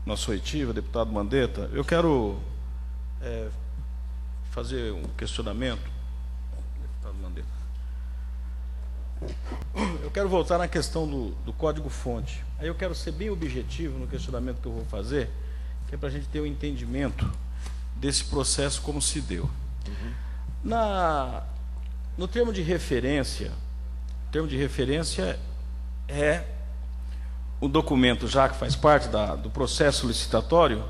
nossa oitiva, deputado Mandetta, eu quero fazer um questionamento. Deputado Mandetta. Eu quero voltar na questão do código-fonte. Aí eu quero ser bem objetivo no questionamento que eu vou fazer, que é para a gente ter um entendimento desse processo como se deu. No termo de referência, é o documento já que faz parte do processo licitatório,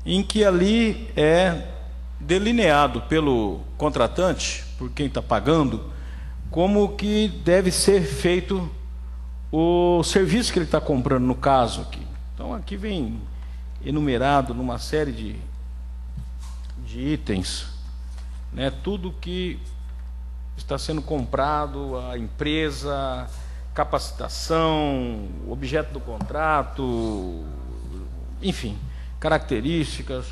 em que ali é delineado pelo contratante, por quem está pagando, como que deve ser feito o serviço que ele está comprando, no caso aqui. Então aqui vem enumerado numa série de itens, né, tudo que está sendo comprado, a empresa, capacitação, objeto do contrato, enfim, características.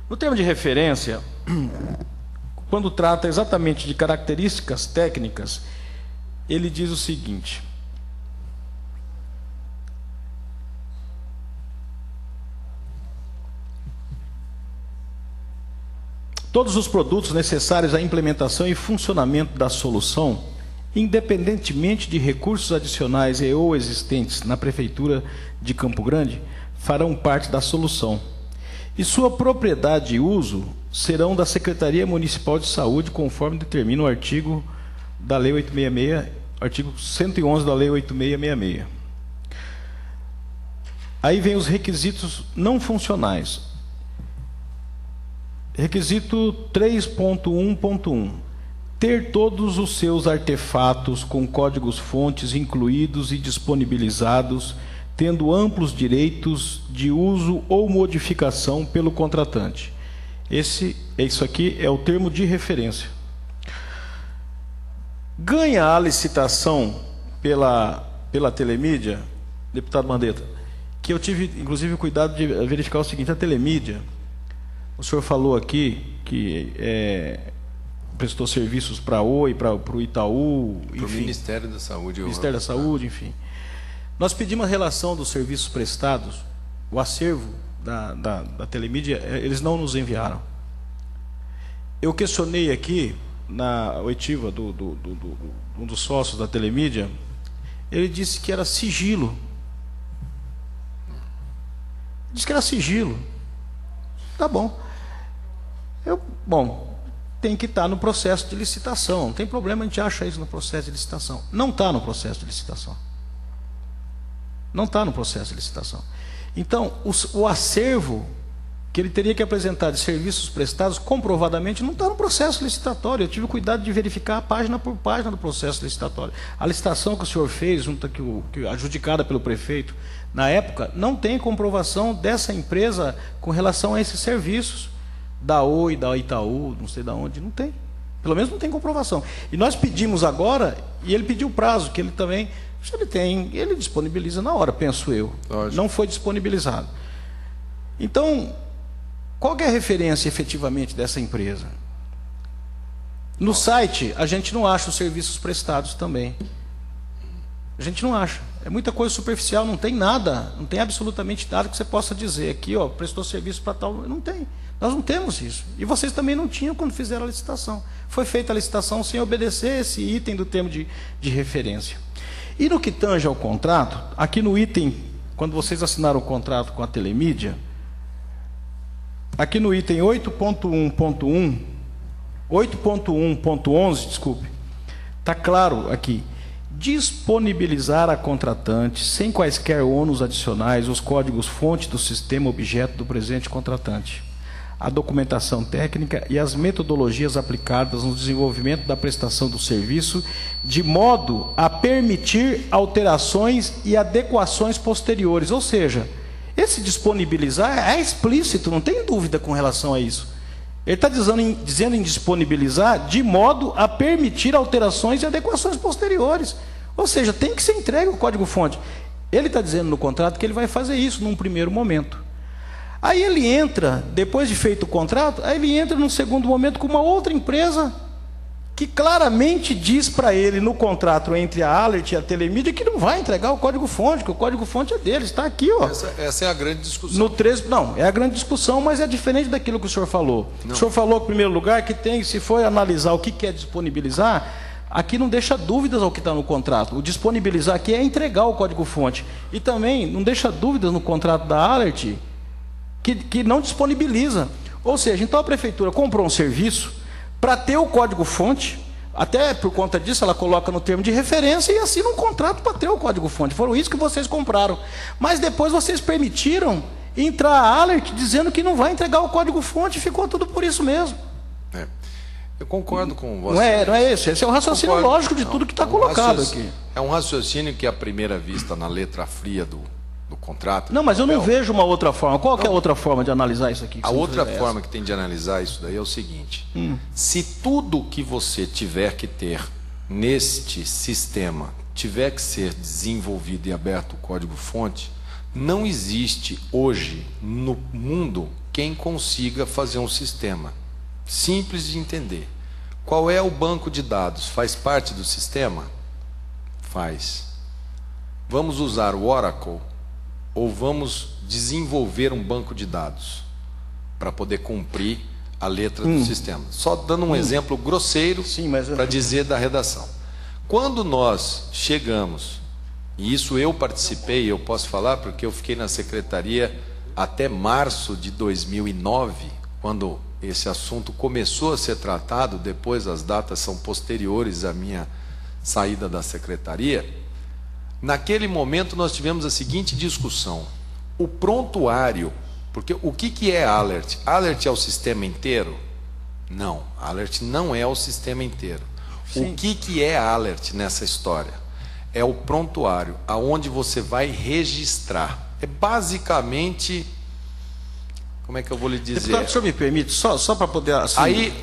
No termo de referência, quando trata exatamente de características técnicas, ele diz o seguinte: todos os produtos necessários à implementação e funcionamento da solução, independentemente de recursos adicionais e ou existentes na Prefeitura de Campo Grande, farão parte da solução. E sua propriedade e uso serão da Secretaria Municipal de Saúde, conforme determina o artigo da Lei 866, artigo 111 da Lei 8666. Aí vem os requisitos não funcionais. Requisito 3.1.1. Ter todos os seus artefatos com códigos-fontes incluídos e disponibilizados, tendo amplos direitos de uso ou modificação pelo contratante. Isso aqui é o termo de referência. Ganha a licitação pela Telemídia, deputado Mandetta, que eu tive, inclusive, o cuidado de verificar o seguinte: a Telemídia, o senhor falou aqui que prestou serviços para a Oi, para o Itaú, enfim. Para o Ministério da Saúde. Ministério da Saúde, enfim. Nós pedimos a relação dos serviços prestados, o acervo da Telemídia, eles não nos enviaram. Eu questionei aqui, na oitiva um dos sócios da Telemídia, ele disse que era sigilo. Disse que era sigilo. Tá bom. Tem que estar no processo de licitação. Não tem problema, a gente acha isso no processo de licitação. Não está no processo de licitação. Não está no processo de licitação. Então, o acervo que ele teria que apresentar de serviços prestados, comprovadamente, não está no processo licitatório. Eu tive cuidado de verificar página por página do processo licitatório. A licitação que o senhor fez, adjudicada pelo prefeito, na época, não tem comprovação dessa empresa com relação a esses serviços. Da Oi, da Itaú, não sei de onde, não tem. Pelo menos não tem comprovação. E nós pedimos agora, e ele pediu prazo, que ele também... Se ele tem, ele disponibiliza na hora, penso eu. Lógico. Não foi disponibilizado. Então, qual é a referência efetivamente dessa empresa? No site, a gente não acha os serviços prestados também. A gente não acha. É muita coisa superficial, não tem nada, não tem absolutamente nada que você possa dizer aqui, ó, prestou serviço para tal. Não tem. Nós não temos isso. E vocês também não tinham quando fizeram a licitação. Foi feita a licitação sem obedecer esse item do termo de referência. E no que tange ao contrato, aqui no item, quando vocês assinaram o contrato com a Telemídia, aqui no item 8.1.11, desculpe, está claro aqui: disponibilizar a contratante, sem quaisquer ônus adicionais, os códigos-fonte do sistema objeto do presente contratante, a documentação técnica e as metodologias aplicadas no desenvolvimento da prestação do serviço, de modo a permitir alterações e adequações posteriores. Ou seja, esse disponibilizar é explícito, não tem dúvida com relação a isso. Ele está dizendo em disponibilizar de modo a permitir alterações e adequações posteriores. Ou seja, tem que ser entregue o código-fonte. Ele está dizendo no contrato que ele vai fazer isso num primeiro momento. Aí ele entra, depois de feito o contrato, aí ele entra num segundo momento com uma outra empresa que claramente diz para ele no contrato entre a Alert e a Telemídia que não vai entregar o código-fonte, que o código-fonte é deles, está aqui, ó. Essa é a grande discussão. No 13, não, é a grande discussão, mas é diferente daquilo que o senhor falou. Não. O senhor falou, em primeiro lugar, que tem, se for analisar o que quer disponibilizar, aqui não deixa dúvidas ao que está no contrato. O disponibilizar aqui é entregar o código-fonte. E também não deixa dúvidas no contrato da Alert que não disponibiliza. Ou seja, então a prefeitura comprou um serviço para ter o código-fonte, até por conta disso ela coloca no termo de referência e assina um contrato para ter o código-fonte. Foram isso que vocês compraram. Mas depois vocês permitiram entrar a Alert dizendo que não vai entregar o código-fonte, ficou tudo por isso mesmo. Eu concordo com você. Não é esse é o raciocínio lógico de tudo que está colocado aqui. É um raciocínio que à primeira vista, na letra fria do contrato... Não, mas eu não vejo uma outra forma. Qual que é a outra forma de analisar isso aqui? A outra forma que tem de analisar isso daí é o seguinte. Se tudo que você tiver que ter neste sistema tiver que ser desenvolvido e aberto o código-fonte, não existe hoje no mundo quem consiga fazer um sistema simples de entender. Qual é o banco de dados? Faz parte do sistema? Faz. Vamos usar o Oracle ou vamos desenvolver um banco de dados para poder cumprir a letra do sistema? Só dando um exemplo grosseiro para dizer da redação. Quando nós chegamos, e isso eu participei, eu posso falar porque eu fiquei na secretaria até março de 2009, quando esse assunto começou a ser tratado, depois as datas são posteriores à minha saída da secretaria. Naquele momento nós tivemos a seguinte discussão: o prontuário, porque o que é Alert? Alert é o sistema inteiro? Não, Alert não é o sistema inteiro. Sim. O que é Alert nessa história? É o prontuário, aonde você vai registrar. É basicamente... Como é que eu vou lhe dizer? Deputado, o senhor me permite, só para poder... Assim, aí,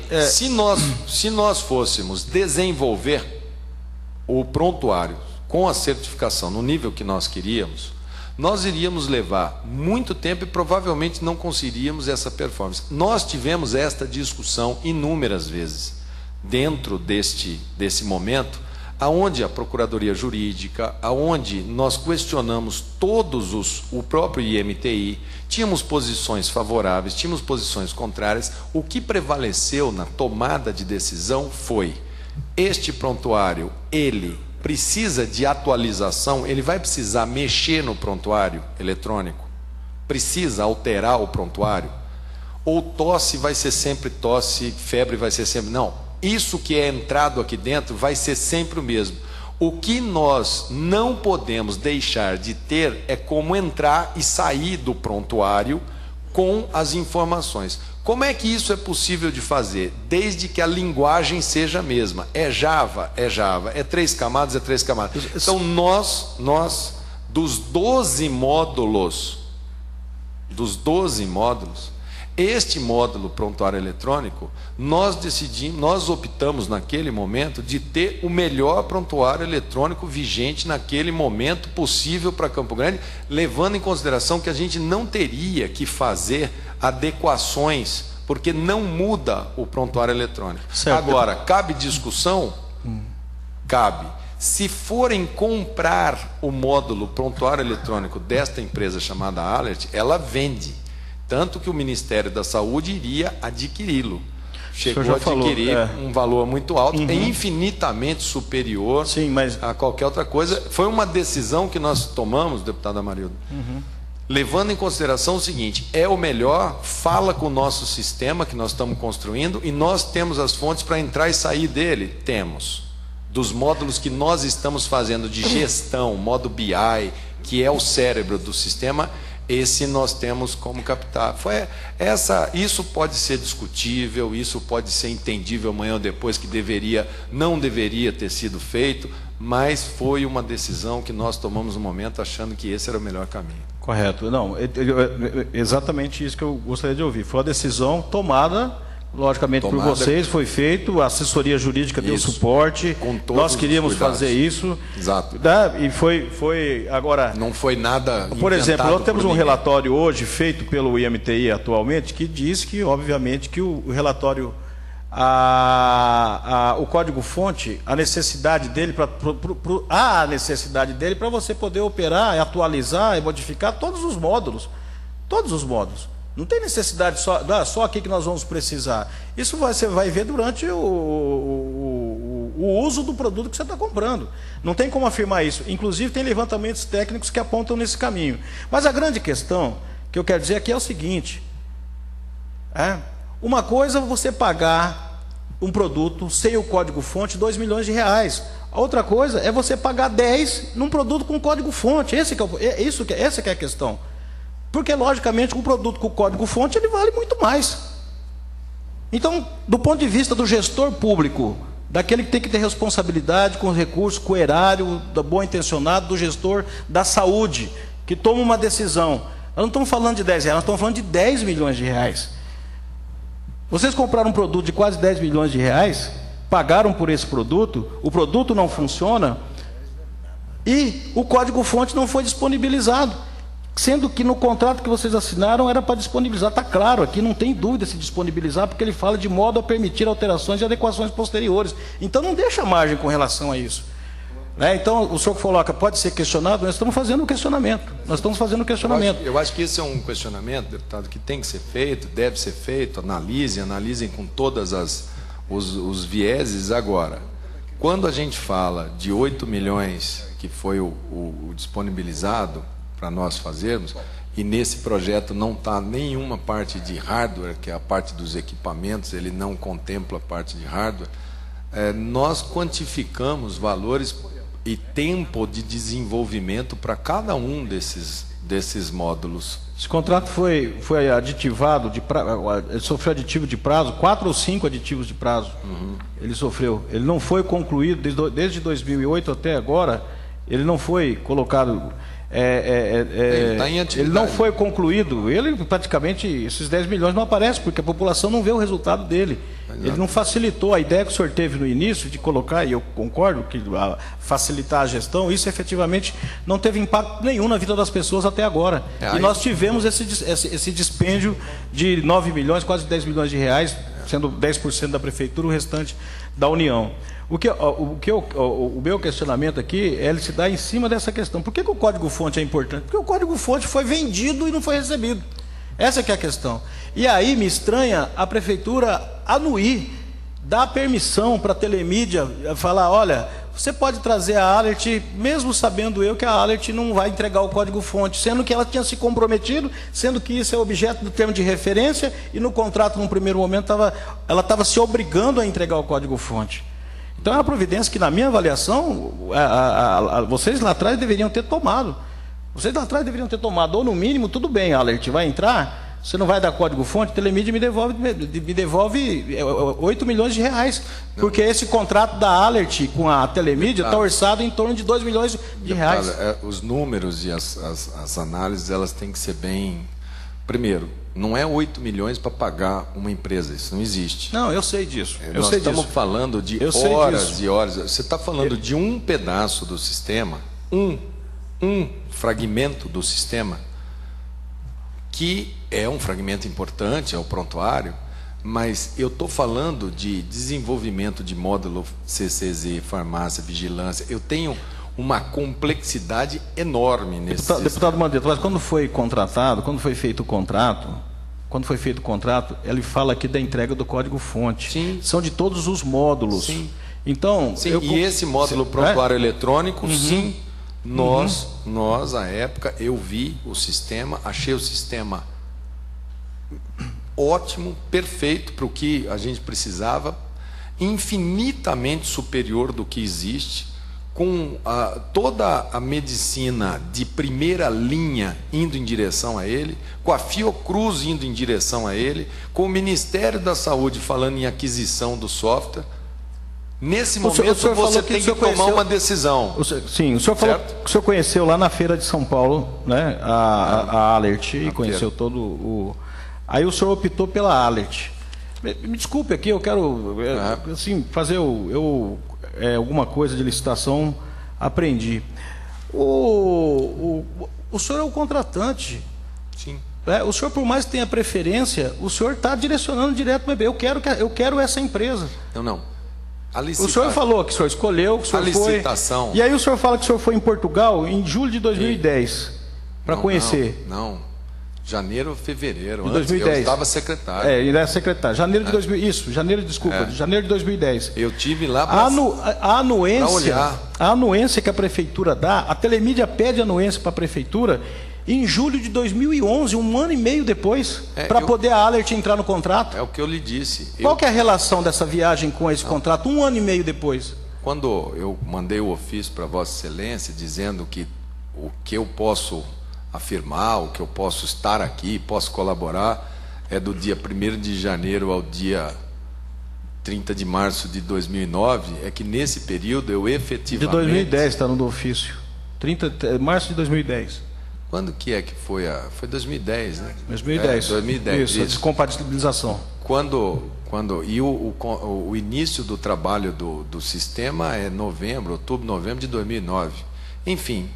se nós fôssemos desenvolver o prontuário com a certificação no nível que nós queríamos, nós iríamos levar muito tempo e provavelmente não conseguiríamos essa performance. Nós tivemos esta discussão inúmeras vezes dentro desse momento, aonde a Procuradoria Jurídica, aonde nós questionamos o próprio IMTI, tínhamos posições favoráveis, tínhamos posições contrárias. O que prevaleceu na tomada de decisão foi: este prontuário, ele precisa de atualização, ele vai precisar mexer no prontuário eletrônico, precisa alterar o prontuário, ou tosse vai ser sempre tosse, febre vai ser sempre... Não, isso que é entrado aqui dentro vai ser sempre o mesmo. O que nós não podemos deixar de ter é como entrar e sair do prontuário com as informações. Como é que isso é possível de fazer? Desde que a linguagem seja a mesma. É Java? É Java. É 3 camadas? É 3 camadas. Então nós dos 12 módulos, este módulo prontuário eletrônico, nós optamos naquele momento de ter o melhor prontuário eletrônico vigente naquele momento possível para Campo Grande, levando em consideração que a gente não teria que fazer adequações, porque não muda o prontuário eletrônico. Certo. Agora, cabe discussão? Cabe. Se forem comprar o módulo prontuário eletrônico desta empresa chamada Alert, ela vende. Tanto que o Ministério da Saúde iria adquiri-lo. Chegou a adquirir um valor muito alto, é infinitamente superior a qualquer outra coisa. Foi uma decisão que nós tomamos, deputado Amarildo, levando em consideração o seguinte: é o melhor, fala com o nosso sistema que nós estamos construindo, e nós temos as fontes para entrar e sair dele. Temos. Dos módulos que nós estamos fazendo de gestão, modo BI, que é o cérebro do sistema, esse nós temos como captar. Isso pode ser discutível, isso pode ser entendível amanhã ou depois, que não deveria ter sido feito, mas foi uma decisão que nós tomamos no momento achando que esse era o melhor caminho. Correto. Não, exatamente isso que eu gostaria de ouvir. Foi uma decisão tomada, logicamente, por vocês, foi feito, a assessoria jurídica deu suporte, nós queríamos fazer isso. Exato. E foi agora... Não foi nada... Por exemplo, nós temos um relatório hoje feito pelo IMTI atualmente, que diz que, obviamente, que o relatório o código-fonte, a necessidade dele para você poder operar, atualizar e modificar todos os módulos. Todos os módulos. Não tem necessidade só aqui que nós vamos precisar. Isso você vai ver durante o uso do produto que você está comprando. Não tem como afirmar isso. Inclusive, tem levantamentos técnicos que apontam nesse caminho. Mas a grande questão que eu quero dizer aqui é o seguinte. Uma coisa é você pagar um produto sem o código-fonte R$2 milhões. A outra coisa é você pagar 10 num produto com código-fonte. Essa que é a questão. Porque, logicamente, um produto com código-fonte ele vale muito mais. Então, do ponto de vista do gestor público, daquele que tem que ter responsabilidade com os recursos, com o erário, do bom intencionado, do gestor da saúde, que toma uma decisão. Nós não estamos falando de R$10, nós estamos falando de R$10 milhões. Vocês compraram um produto de quase R$10 milhões, pagaram por esse produto, o produto não funciona e o código-fonte não foi disponibilizado. Sendo que no contrato que vocês assinaram era para disponibilizar. Está claro, aqui não tem dúvida se disponibilizar, porque ele fala de modo a permitir alterações e adequações posteriores. Então não deixa margem com relação a isso. Então o senhor coloca, pode ser questionado, nós estamos fazendo o questionamento. Eu acho que esse é um questionamento, deputado, que tem que ser feito, deve ser feito, analisem com todas os vieses. Agora, quando a gente fala de 8 milhões que foi o disponibilizado para nós fazermos, e nesse projeto não está nenhuma parte de hardware, que é a parte dos equipamentos, ele não contempla a parte de hardware, nós quantificamos valores e tempo de desenvolvimento para cada um desses módulos. Esse contrato foi aditivado, ele sofreu aditivo de prazo, 4 ou 5 aditivos de prazo. Ele sofreu. Ele não foi concluído, desde 2008 até agora, ele não foi colocado... ele não foi concluído. Ele praticamente, esses 10 milhões não aparecem, porque a população não vê o resultado dele. Ele não facilitou a ideia que o senhor teve no início de colocar, e eu concordo que facilitar a gestão, isso efetivamente não teve impacto nenhum na vida das pessoas até agora. E nós tivemos esse dispêndio de 9 milhões, quase 10 milhões de reais, sendo 10% da prefeitura, o restante da União. O meu questionamento aqui, ele se dá em cima dessa questão. Por que o código-fonte é importante? Porque o código-fonte foi vendido e não foi recebido. Essa que é a questão. E aí me estranha a prefeitura anuir, dar permissão para a telemídia, falar, olha, você pode trazer a Alert, mesmo sabendo eu que a Alert não vai entregar o código-fonte, sendo que ela tinha se comprometido, sendo que isso é objeto do termo de referência, e no contrato, num primeiro momento, ela estava se obrigando a entregar o código-fonte. Então é uma providência que, na minha avaliação, vocês lá atrás deveriam ter tomado. Ou no mínimo, tudo bem, a Alert vai entrar, você não vai dar código-fonte, Telemídia me devolve 8 milhões de reais. Não. Porque esse contrato da Alert com a Telemídia está orçado em torno de 2 milhões de reais. Os números e as análises, elas têm que ser bem... Primeiro, não é 8 milhões para pagar uma empresa, isso não existe. Não, eu sei disso. Nós estamos falando de horas e horas. Você está falando de um pedaço do sistema, um fragmento do sistema, que é um fragmento importante, é o prontuário, mas eu estou falando de desenvolvimento de módulo CCZ, farmácia, vigilância. Eu tenho uma complexidade enorme nesse Deputado Mandetta, mas quando foi feito o contrato, ele fala aqui da entrega do código-fonte. Sim. São de todos os módulos. Sim. Então, e esse módulo prontuário eletrônico, sim, nós, à época, eu vi o sistema, achei o sistema ótimo, perfeito para o que a gente precisava, infinitamente superior do que existe, com toda a medicina de primeira linha indo em direção a ele, com a Fiocruz indo em direção a ele, com o Ministério da Saúde falando em aquisição do software. Nesse momento você tem que tomar uma decisão. Sim, o senhor falou que o senhor conheceu lá na Feira de São Paulo, né, a Alert, e conheceu todo o... Aí o senhor optou pela Alert. Me desculpe aqui, eu quero assim, fazer alguma coisa de licitação, aprendi. O senhor é o contratante. Sim. O senhor, por mais que tenha preferência, o senhor está direcionando direto para o EB. Eu quero essa empresa. Não. O senhor falou que o senhor escolheu, que o senhor licitação. E aí o senhor fala que o senhor foi em Portugal em julho de 2010 para conhecer. Não. Janeiro ou fevereiro. De 2010. Eu estava secretário. Ele era secretário. Janeiro de 2000. Isso, janeiro de 2010. Eu tive lá para olhar. A anuência que a prefeitura dá, a Telemídia pede anuência para a prefeitura em julho de 2011, um ano e meio depois, para poder a Alert entrar no contrato. É o que eu lhe disse. Qual que é a relação dessa viagem com esse contrato, um ano e meio depois? Quando eu mandei o ofício para Vossa Excelência, dizendo que o que eu posso afirmar, o que eu posso estar aqui, posso colaborar, é do dia 1º de janeiro ao dia 30 de março de 2009, é que nesse período eu efetivamente... De 2010 está no ofício. 30 de março de 2010. Quando que é que foi Foi 2010, né? 2010. 2010. Isso, a descompatibilização. E o início do trabalho do sistema é outubro, novembro de 2009. Enfim,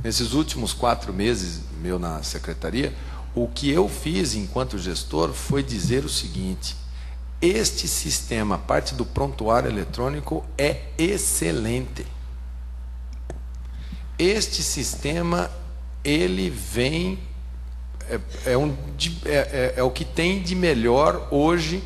nesses últimos 4 meses meu na secretaria, o que eu fiz enquanto gestor foi dizer o seguinte: este sistema, parte do prontuário eletrônico, é excelente. Este sistema, ele vem, é o que tem de melhor hoje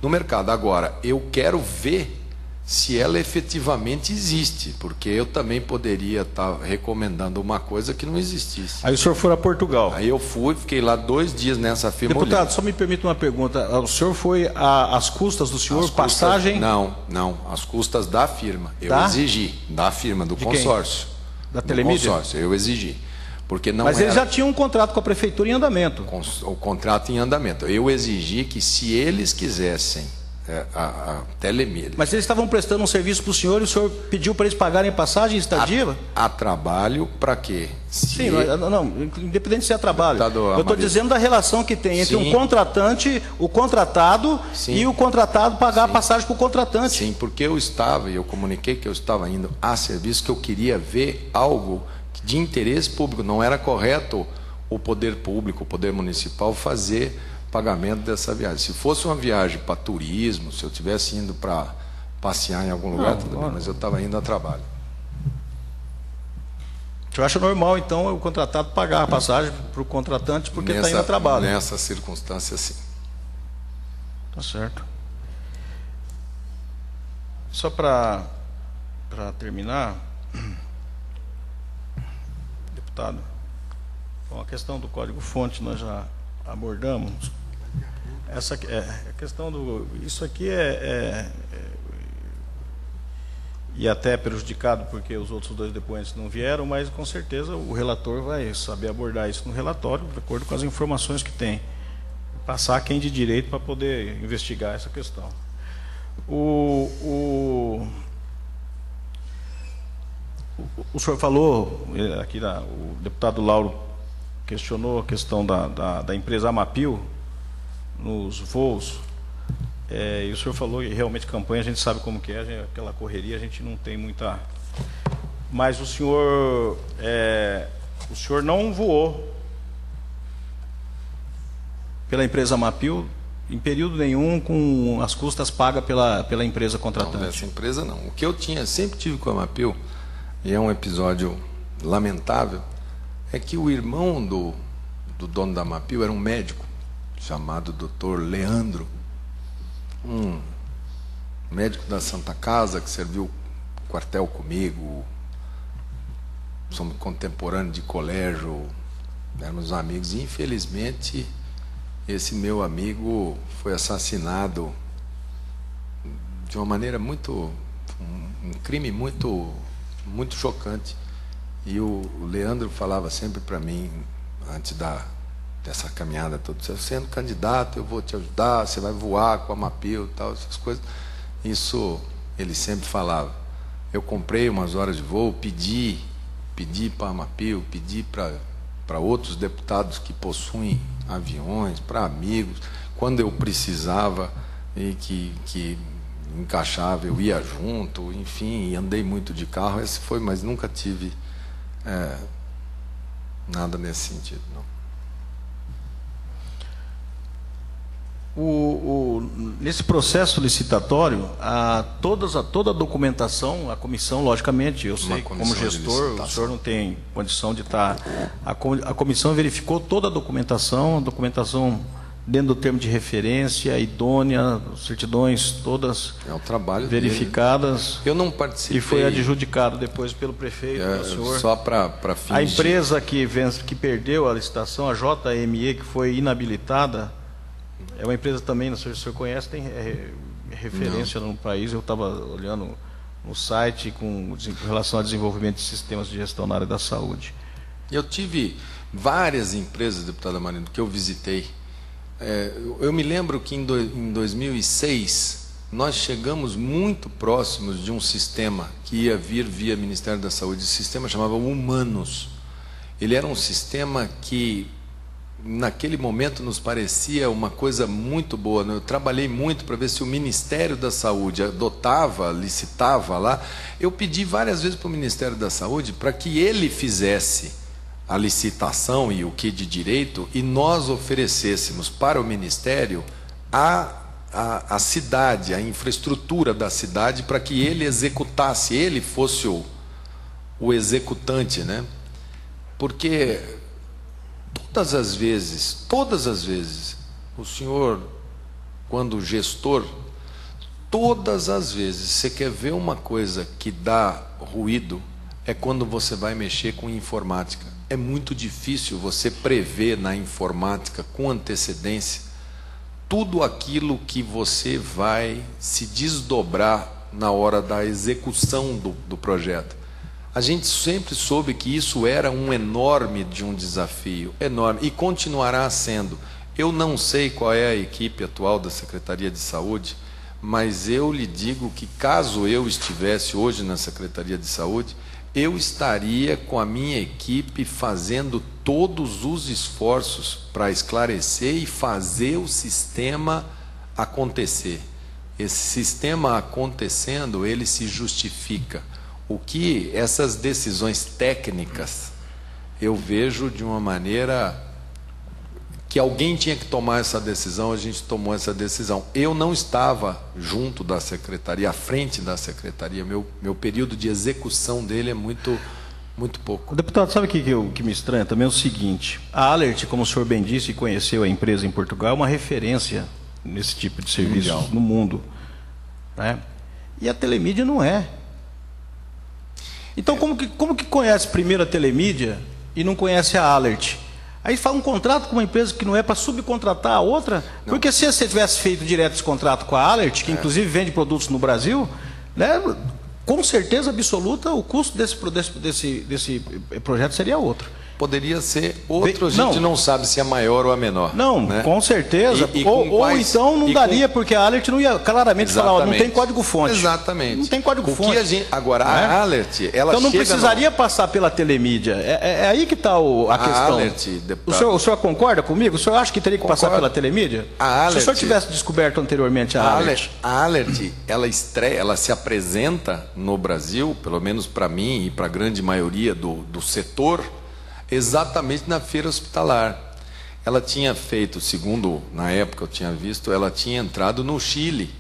no mercado. Agora, eu quero ver se ela efetivamente existe, porque eu também poderia estar recomendando uma coisa que não existisse. Aí o senhor foi a Portugal. Aí eu fui, fiquei lá 2 dias nessa firma. Deputado, só me permite uma pergunta. O senhor foi às custas do senhor, passagem? Não, às custas da firma. Eu exigi, da firma, do consórcio. Da Telemídia? Do consórcio, eu exigi. Porque não Mas eles já tinham um contrato com a prefeitura em andamento. O contrato em andamento. Eu exigi que, se eles quisessem a Telemídia... Mas eles estavam prestando um serviço para o senhor e o senhor pediu para eles pagarem passagem e estadia? A trabalho para quê? Sim, não, independente se é trabalho. Eu estou dizendo da relação que tem entre um contratante, o contratado, e o contratado pagar a passagem para o contratante. Sim, porque eu comuniquei que eu estava indo a serviço, que eu queria ver algo de interesse público. Não era correto o poder público, o poder municipal, fazer pagamento dessa viagem. Se fosse uma viagem para turismo, se eu estivesse indo para passear em algum lugar, tudo bem, mas eu estava indo a trabalho. O senhor acha normal, então, o contratado pagar a passagem para o contratante porque está indo a trabalho? Nessa circunstância, sim. Tá certo. Só para terminar, deputado, bom, a questão do código-fonte nós já abordamos. Essa a questão do... Isso aqui e até prejudicado porque os outros 2 depoentes não vieram, mas com certeza o relator vai saber abordar isso no relatório, de acordo com as informações que tem. Passar quem de direito para poder investigar essa questão. O senhor falou, aqui o deputado Lauro questionou a questão da empresa Amapil nos voos, e o senhor falou que realmente campanha a gente sabe como que é, aquela correria a gente não tem muita... Mas o senhor não voou pela empresa Amapil em período nenhum com as custas pagas pela empresa contratante? Não, dessa empresa não. O que eu sempre tive com a Amapil, e é um episódio lamentável, é que o irmão do dono da Amapil era um médico chamado Dr. Leandro, um médico da Santa Casa que serviu quartel comigo, somos contemporâneos de colégio, éramos amigos, e infelizmente esse meu amigo foi assassinado de uma maneira um crime muito chocante. E o Leandro falava sempre para mim, antes dessa caminhada toda: você sendo candidato, eu vou te ajudar, você vai voar com a Amapil, tal, essas coisas. Isso ele sempre falava. Eu comprei umas horas de voo, pedi para a Amapil, pedi para outros deputados que possuem aviões, para amigos, quando eu precisava e que encaixava, eu ia junto, enfim, andei muito de carro. Esse foi, mas nunca tive nada nesse sentido, não. Nesse processo licitatório, toda a documentação, a comissão, logicamente, eu sei, como gestor, o senhor não tem condição de estar... A comissão verificou toda a documentação dentro do termo de referência, idônea, certidões todas verificadas. Eu não participei. E foi adjudicado depois pelo prefeito, pelo senhor. Só para fins a empresa que perdeu a licitação, a JME, que foi inabilitada, é uma empresa também, não sei se o senhor conhece, tem referência no país. Eu estava olhando no site com relação ao desenvolvimento de sistemas de gestão na área da saúde. Eu tive várias empresas, deputada Marino, que eu visitei. Eu me lembro que em 2006 nós chegamos muito próximos de um sistema que ia vir via Ministério da Saúde. Esse sistema chamava Humanos. Ele era um sistema que naquele momento nos parecia uma coisa muito boa. Eu trabalhei muito para ver se o Ministério da Saúde adotava, licitava lá. Eu pedi várias vezes para o Ministério da Saúde para que ele fizesse a licitação e o que de direito, e nós oferecêssemos para o Ministério a cidade, a infraestrutura da cidade, para que ele executasse, ele fosse o executante, né? Porque todas as vezes, o senhor, quando gestor, todas as vezes, você quer ver uma coisa que dá ruído, é quando você vai mexer com informática. É muito difícil você prever na informática com antecedência tudo aquilo que você vai se desdobrar na hora da execução do projeto. A gente sempre soube que isso era um enorme desafio, enorme, e continuará sendo. Eu não sei qual é a equipe atual da Secretaria de Saúde, mas eu lhe digo que caso eu estivesse hoje na Secretaria de Saúde, eu estaria com a minha equipe fazendo todos os esforços para esclarecer e fazer o sistema acontecer. Esse sistema acontecendo, ele se justifica. O que essas decisões técnicas, eu vejo de uma maneira que alguém tinha que tomar essa decisão, a gente tomou essa decisão. Eu não estava junto da secretaria, à frente da secretaria, meu período de execução dele é muito pouco. Deputado, sabe o que me estranha também? É o seguinte, a Alert, como o senhor bem disse e conheceu a empresa em Portugal, é uma referência nesse tipo de serviço no mundo, né? E a Telemídia não é. Então, como que conhece primeiro a Telemídia e não conhece a Alert? Aí faz um contrato com uma empresa que não é para subcontratar a outra, não. Porque se você tivesse feito direto esse contrato com a Alert, que inclusive vende produtos no Brasil, né, com certeza absoluta o custo desse projeto seria outro. Poderia ser outro, a gente não sabe se é maior ou é menor. Não, né? Com certeza. Ou então não daria, porque a Alert não ia claramente falar, não tem código-fonte. Exatamente. Não tem código-fonte. Agora, a Alert, ela então não precisaria passar pela Telemídia. É aí que está a questão. Alert, o senhor concorda comigo? O senhor acha que teria que passar pela Telemídia? Se o senhor tivesse descoberto anteriormente a Alert. A Alert, ela se apresenta no Brasil, pelo menos para mim e para a grande maioria do setor, exatamente na feira hospitalar. Ela tinha feito, segundo na época eu tinha visto, ela tinha entrado no Chile.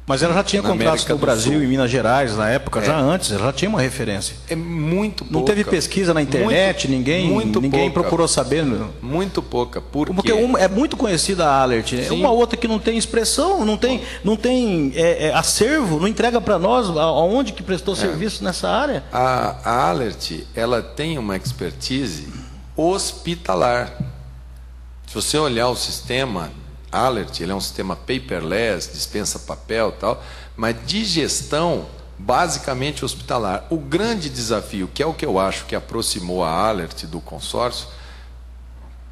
Mas ela já tinha contratos no Brasil e Minas Gerais na época, já antes, ela já tinha uma referência. É muito pouca. Não teve pesquisa na internet, ninguém procurou saber. Muito pouca. Porque é muito conhecida a Alert, né? Uma outra que não tem expressão, não tem acervo, não entrega para nós aonde que prestou serviço nessa área. A Alert, ela tem uma expertise hospitalar. Se você olhar o sistema Alert, ele é um sistema paperless, dispensa papel e tal, mas de gestão basicamente hospitalar. O grande desafio, que é o que eu acho que aproximou a Alert do consórcio,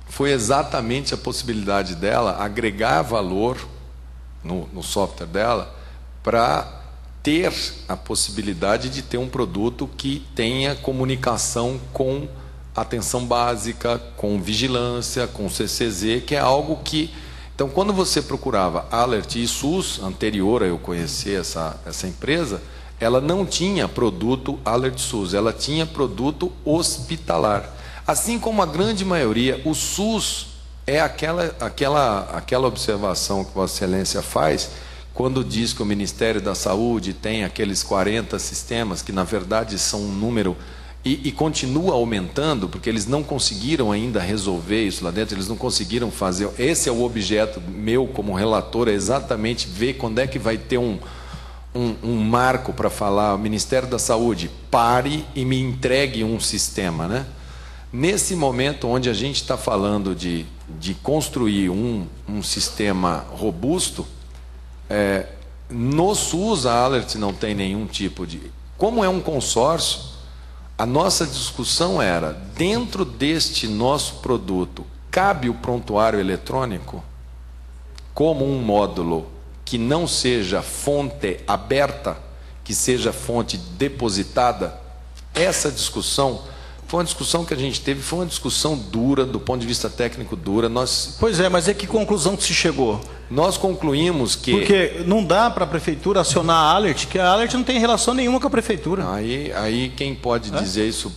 foi exatamente a possibilidade dela agregar valor no software dela para ter a possibilidade de ter um produto que tenha comunicação com atenção básica, com vigilância, com CCZ, que é algo que... Então, quando você procurava Alert e SUS, anterior a eu conhecer essa empresa, ela não tinha produto Alert SUS, ela tinha produto hospitalar. Assim como a grande maioria, o SUS é aquela observação que Vossa Excelência faz quando diz que o Ministério da Saúde tem aqueles 40 sistemas, que na verdade são um número, e continua aumentando, porque eles não conseguiram ainda resolver isso lá dentro, eles não conseguiram fazer. Esse é o objeto meu como relator, é exatamente ver quando é que vai ter um marco para falar, o Ministério da Saúde, pare e me entregue um sistema, né? Nesse momento onde a gente está falando de construir um sistema robusto, no SUS a Alert não tem nenhum tipo de... Como é um consórcio, a nossa discussão era, dentro deste nosso produto, cabe o prontuário eletrônico como um módulo que não seja fonte aberta, que seja fonte depositada? Essa discussão foi uma discussão que a gente teve, foi uma discussão dura, do ponto de vista técnico dura. Pois é, mas é que conclusão que se chegou? Nós concluímos que... Porque não dá para a Prefeitura acionar a Alert, que a Alert não tem relação nenhuma com a Prefeitura. Aí quem pode dizer isso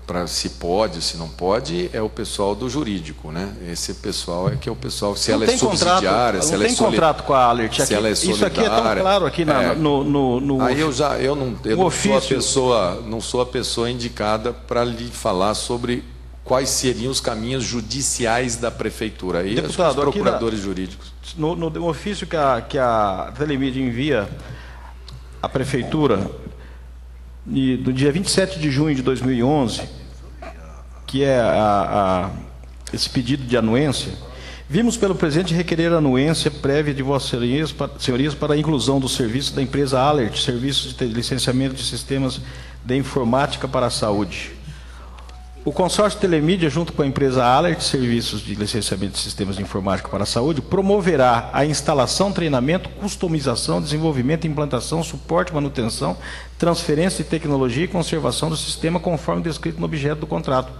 para se pode, se não pode, é o pessoal do jurídico, né? Esse pessoal é que é o pessoal, se ela é subsidiária, se ela é solidária... Não tem contrato com a Alert. Se ela é solidária... Isso aqui é tão claro aqui no aí eu não sou a pessoa indicada para lhe falar sobre quais seriam os caminhos judiciais da Prefeitura. Aí deputado, os procuradores jurídicos. No ofício que a Telemídia envia à Prefeitura, do dia 27 de junho de 2011, que é esse pedido de anuência, vimos pelo presente requerer anuência prévia de Vossas Senhorias para a inclusão do serviço da empresa Alert, serviços de licenciamento de sistemas de informática para a saúde. O consórcio Telemídia, junto com a empresa Alert, serviços de licenciamento de sistemas de informática para a saúde, promoverá a instalação, treinamento, customização, desenvolvimento, implantação, suporte, manutenção, transferência de tecnologia e conservação do sistema, conforme descrito no objeto do contrato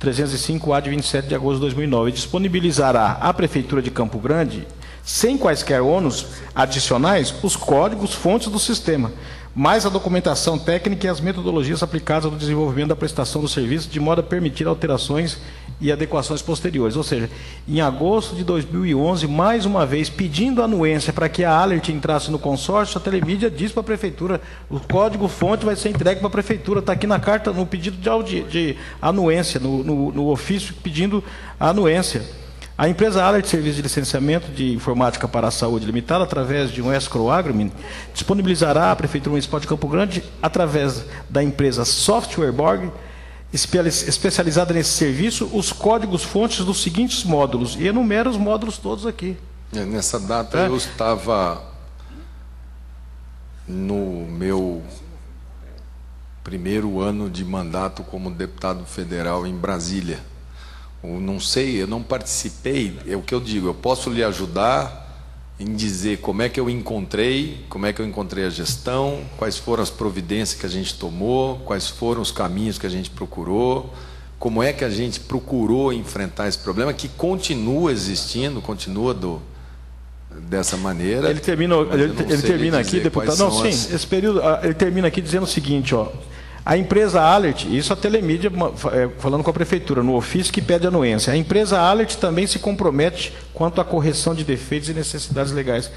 305-A de 27 de agosto de 2009. Disponibilizará à Prefeitura de Campo Grande, sem quaisquer ônus adicionais, os códigos fontes do sistema, mais a documentação técnica e as metodologias aplicadas ao desenvolvimento da prestação do serviço, de modo a permitir alterações e adequações posteriores. Ou seja, em agosto de 2011, mais uma vez, pedindo anuência para que a Alert entrasse no consórcio, a Telemídia diz para a Prefeitura, o código-fonte vai ser entregue para a Prefeitura. Está aqui na carta, no pedido de anuência, no ofício pedindo a anuência. A empresa Alert Serviço de Licenciamento de Informática para a Saúde Limitada, através de um escrow agreement, disponibilizará à Prefeitura Municipal de Campo Grande, através da empresa Softwareborg, especializada nesse serviço, os códigos-fontes dos seguintes módulos. E enumera os módulos todos aqui. Nessa data eu estava no meu primeiro ano de mandato como deputado federal em Brasília. Eu não sei, eu não participei, é o que eu digo, eu posso lhe ajudar em dizer como é que eu encontrei a gestão, quais foram as providências que a gente tomou, quais foram os caminhos que a gente procurou, como é que a gente procurou enfrentar esse problema, que continua existindo, dessa maneira. Ele termina aqui, deputado. Não, sim, esse período, ele termina aqui dizendo o seguinte, ó. A empresa Alert, isso a Telemídia falando com a Prefeitura, no ofício que pede anuência. A empresa Alert também se compromete quanto à correção de defeitos e necessidades legais.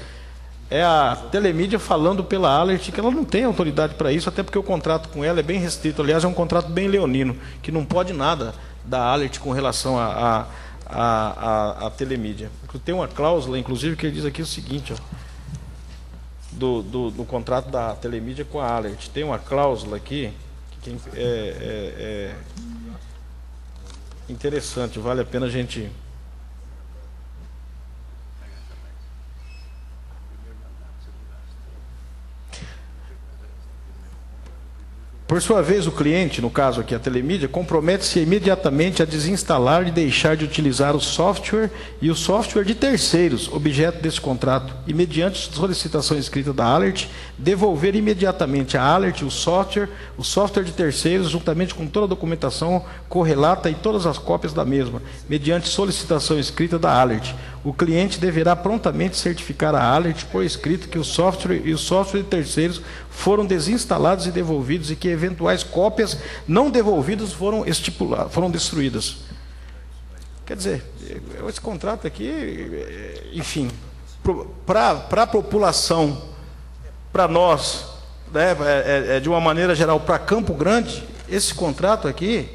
É a Telemídia falando pela Alert que ela não tem autoridade para isso, até porque o contrato com ela é bem restrito. Aliás, é um contrato bem leonino, que não pode nada da Alert com relação à Telemídia. Tem uma cláusula, inclusive, que ele diz aqui o seguinte, ó, do contrato da Telemídia com a Alert. Tem uma cláusula aqui que é interessante, vale a pena a gente... Por sua vez, o cliente, no caso aqui a Telemídia, compromete-se imediatamente a desinstalar e deixar de utilizar o software e o software de terceiros, objeto desse contrato, e, mediante solicitação escrita da Alert, devolver imediatamente à Alert o software de terceiros, juntamente com toda a documentação correlata e todas as cópias da mesma, mediante solicitação escrita da Alert. O cliente deverá prontamente certificar à Alert por escrito que o software e o software de terceiros foram desinstalados e devolvidos e que eventuais cópias não devolvidas foram destruídas. Quer dizer, esse contrato aqui, enfim, para a população, para nós, né, de uma maneira geral, para Campo Grande, esse contrato aqui,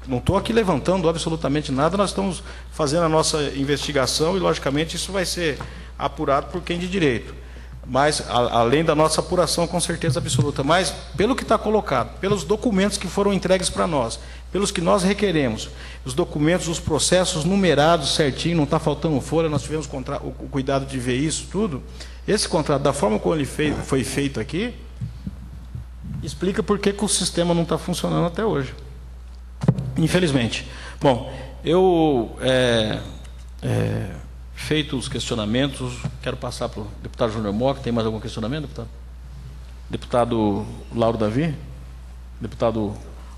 não estou aqui levantando absolutamente nada, nós estamos fazendo a nossa investigação e, logicamente, isso vai ser apurado por quem de direito. Mas, além da nossa apuração, com certeza absoluta. Mas, pelo que está colocado, pelos documentos que foram entregues para nós, pelos que nós requeremos, os documentos, os processos numerados certinho, não está faltando folha, nós tivemos o cuidado de ver isso tudo. Esse contrato, da forma como ele foi feito aqui, explica por que o sistema não está funcionando até hoje. Infelizmente. Bom, eu, feito os questionamentos, quero passar para o deputado Júnior Moca. Tem mais algum questionamento, deputado? Deputado Lauro Davi? Deputado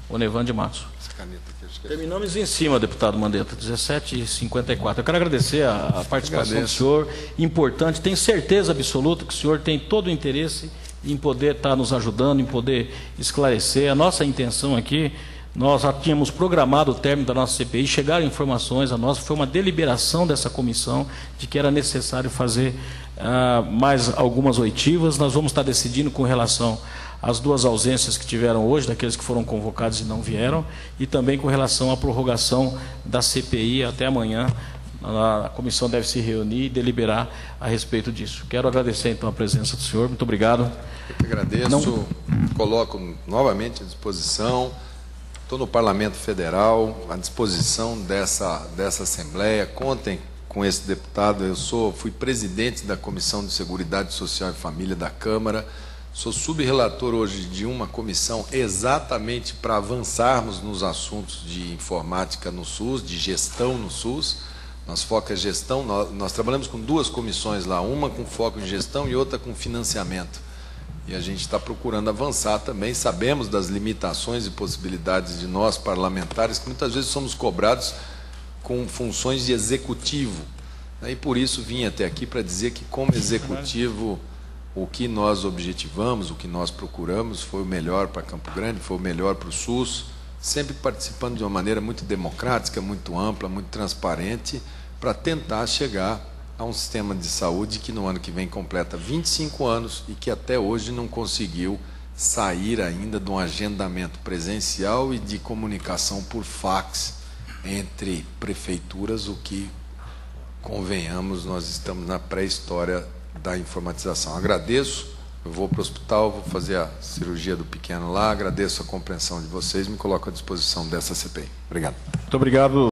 Onevan de Matos. Essa caneta aqui, acho que Terminamos em cima, deputado Mandetta, 17h54. Eu quero agradecer a participação do senhor, importante. Tenho certeza absoluta que o senhor tem todo o interesse em poder estar nos ajudando, em poder esclarecer. A nossa intenção aqui, nós já tínhamos programado o término da nossa CPI, chegaram informações a nós, foi uma deliberação dessa comissão de que era necessário fazer mais algumas oitivas. Nós vamos estar decidindo com relação às duas ausências que tiveram hoje, daqueles que foram convocados e não vieram, e também com relação à prorrogação da CPI até amanhã. A comissão deve se reunir e deliberar a respeito disso. Quero agradecer, então, a presença do senhor. Muito obrigado. Eu que agradeço, coloco novamente à disposição. Estou no Parlamento Federal, à disposição dessa Assembleia. Contem com esse deputado. Fui presidente da Comissão de Seguridade Social e Família da Câmara. Sou subrelator hoje de uma comissão exatamente para avançarmos nos assuntos de informática no SUS, de gestão no SUS. Nosso foco é gestão. Nós trabalhamos com duas comissões lá, uma com foco em gestão e outra com financiamento. E a gente está procurando avançar também. Sabemos das limitações e possibilidades de nós, parlamentares, que muitas vezes somos cobrados com funções de executivo. E por isso vim até aqui para dizer que, como executivo, o que nós objetivamos, o que nós procuramos foi o melhor para Campo Grande, foi o melhor para o SUS, sempre participando de uma maneira muito democrática, muito ampla, muito transparente, para tentar chegar a um sistema de saúde que no ano que vem completa 25 anos e que até hoje não conseguiu sair ainda de um agendamento presencial e de comunicação por fax entre prefeituras, o que, convenhamos, nós estamos na pré-história da informatização. Agradeço, eu vou para o hospital, vou fazer a cirurgia do pequeno lá, agradeço a compreensão de vocês, me coloco à disposição dessa CPI. Obrigado. Muito obrigado.